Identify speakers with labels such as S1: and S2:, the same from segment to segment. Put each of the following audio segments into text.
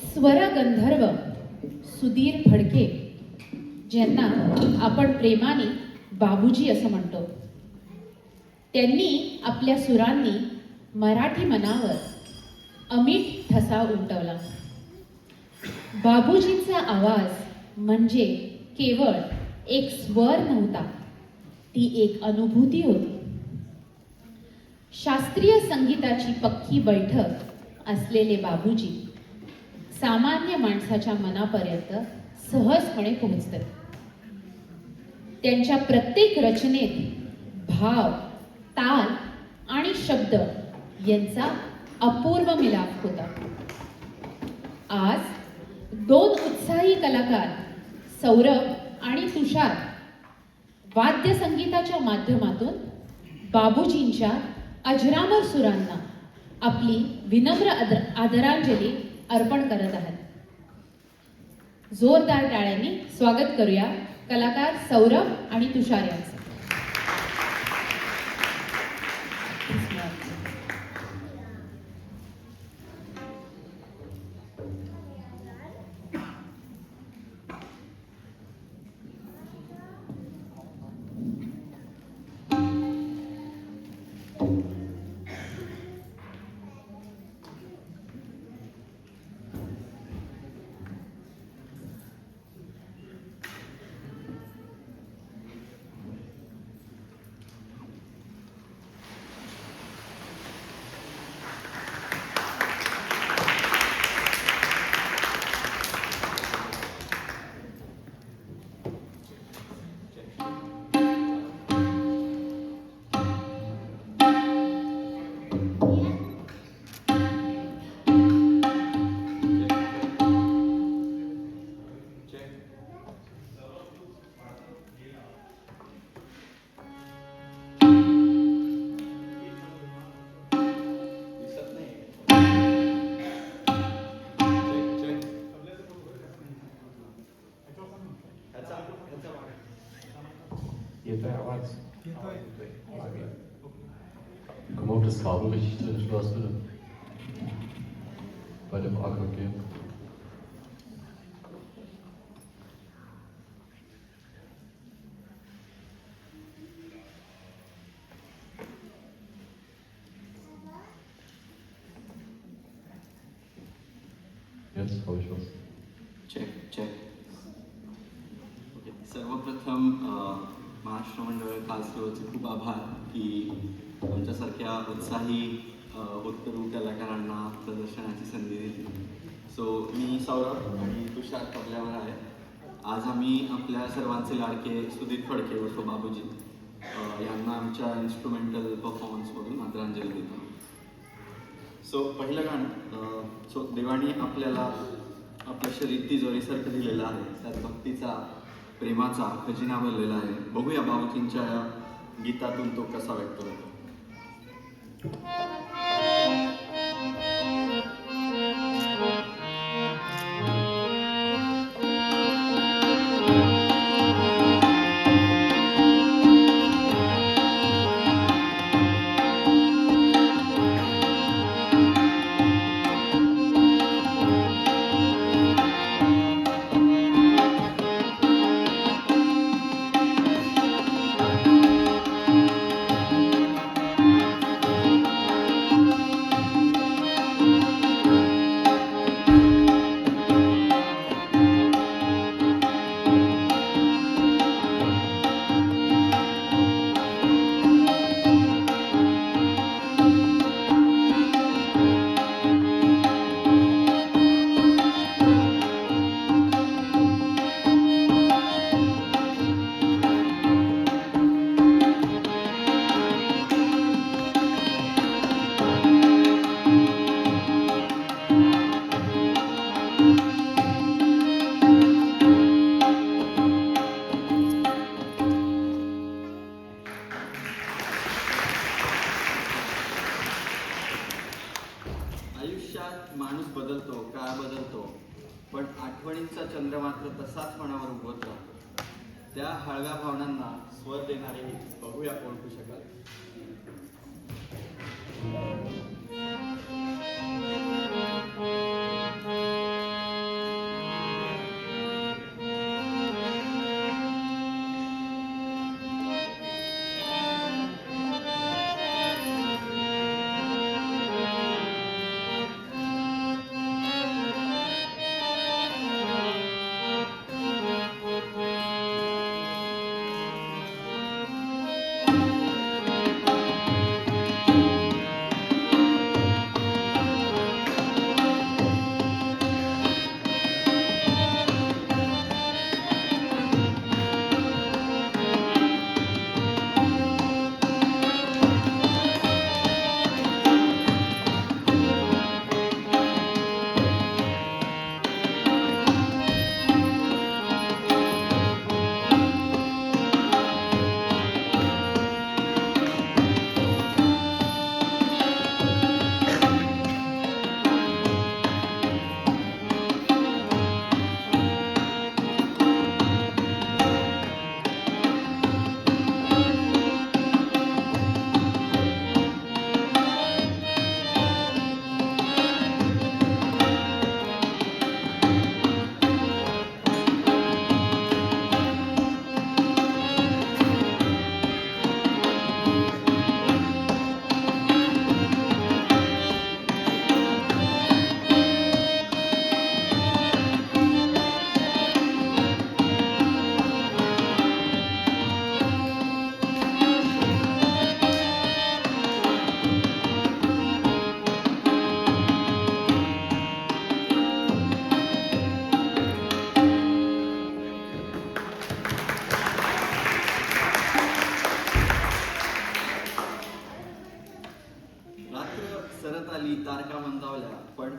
S1: स्वरगंधर्व सुधीर फडके, ज्यांना आपण प्रेमाने बाबूजी असं म्हणतो, त्यांनी आपल्या सुरांनी मराठी मनावर अमीट ठसा उमटवला. बाबूजींचा आवाज म्हणजे केवळ एक स्वर नव्हता, ती एक अनुभूती होती. शास्त्रीय संगीताची पक्की बैठक असलेले बाबूजी सामान्य माणसाच्या मनापर्यंत सहजपणे पोहोचतात. त्यांच्या प्रत्येक रचनेत भाव, ताल आणि शब्द यांचा अपूर्व मिलाप होता. आज दोन उत्साही कलाकार सौरभ आणि तुषार वाद्य संगीताच्या माध्यमातून बाबूजींच्या अजरामर सुरांना आपली विनम्र आदरांजली अर्पण करत आहेत. जोरदार टाळ्यांनी स्वागत करूया कलाकार सौरभ आणि तुषार यांचं.
S2: Komm auf das Kabel richtig drin, Schloss bitte. Bei dem AKG. Jetzt habe ich was.
S3: Check check. Okay. सर्वप्रथम महाराष्ट्र मंडळ कासरवरचे खूप आभार की आमच्यासारख्या उत्साही होतकरू कलाकारांना प्रदर्शनाची संधी दिली. सो मी सौरभ आणि तुषार तबल्यावर आहे. आज आम्ही आपल्या सर्वांचे लाडके सुधीर फडके उर्फ बाबूजी यांना आमच्या इन्स्ट्रुमेंटल परफॉर्मन्समधून आदरांजली देतो. सो पहिलं गाणं, सो देवानी आपल्याला आपलं शरीर तिजोरीसारखं दिलेलं आहे, त्यात भक्तीचा प्रेमाचा खजिना भरलेला आहे. बघूया बाबूजींच्या या गीतातून तो कसा व्यक्त होतो. माणूस बदलतो, काळ बदलतो, पण आठवणींचा चंद्र मात्र तसाच मनावर उगवत राहतो. त्या हळव्या भावनांना स्वर देणारे बघूया ओळखू शकाल.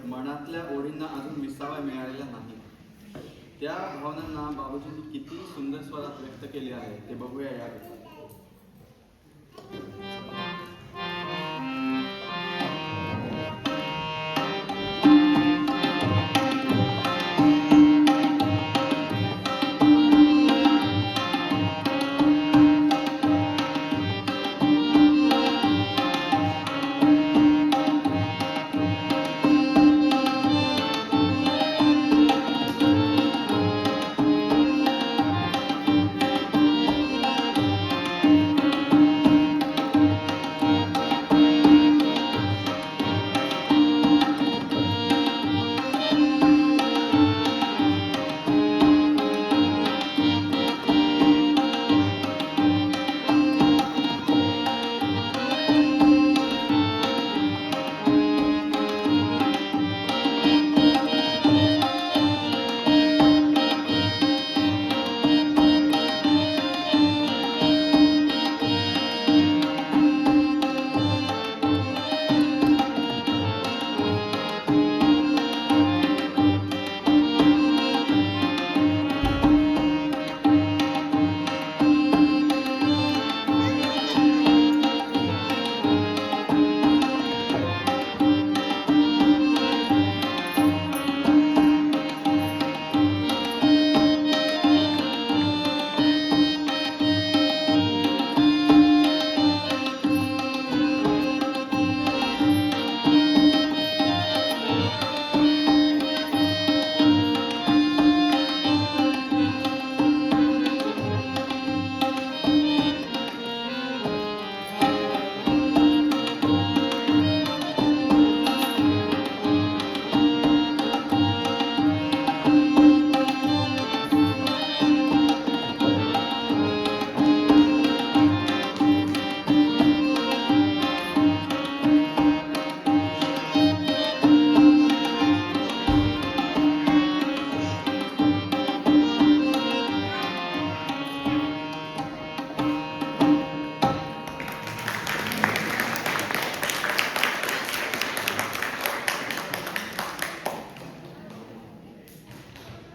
S3: मनातल्या ओढींना अजून विसावा मिळालेला नाही. त्या भावनांना बाबूजींनी किती सुंदर स्वरात व्यक्त केले आहे ते बघूया या गीतात.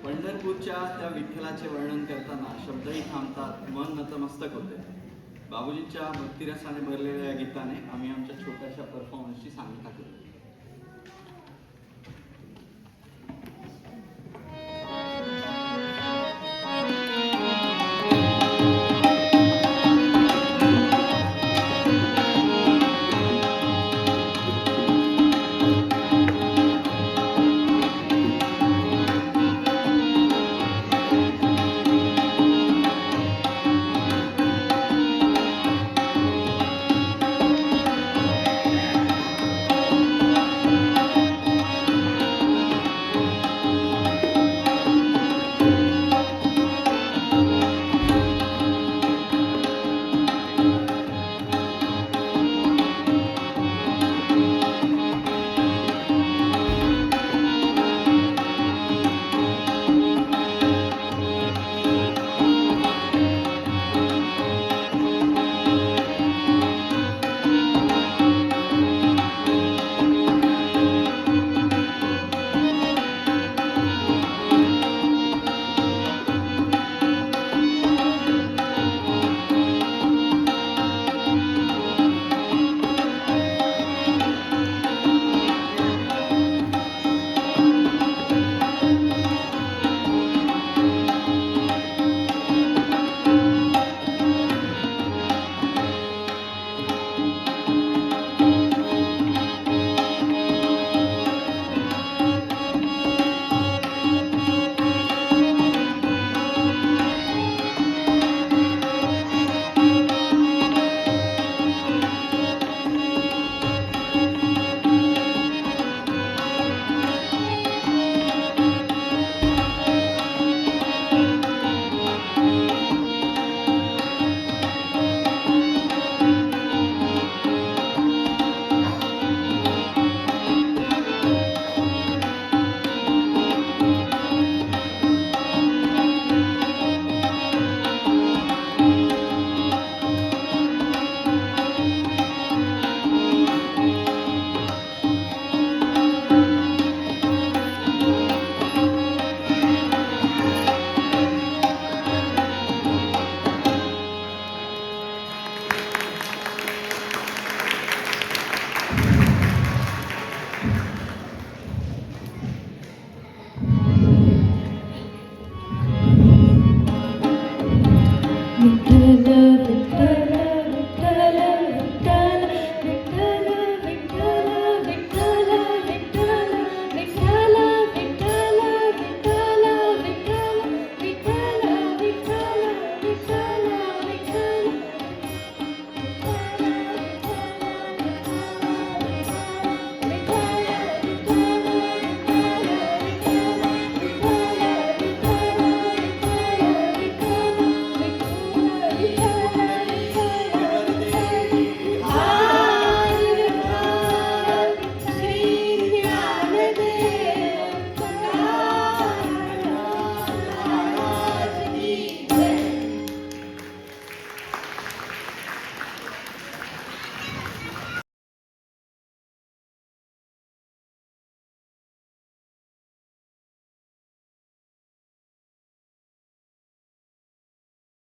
S3: पंढरपूरच्या त्या विठ्ठलाचे वर्णन करताना शब्दही थांबतात, मन नतमस्तक होते. बाबूजींच्या भक्तिरसाने भरलेल्या या गीताने आम्ही आमच्या छोट्याशा परफॉर्मन्सची सांगता करू.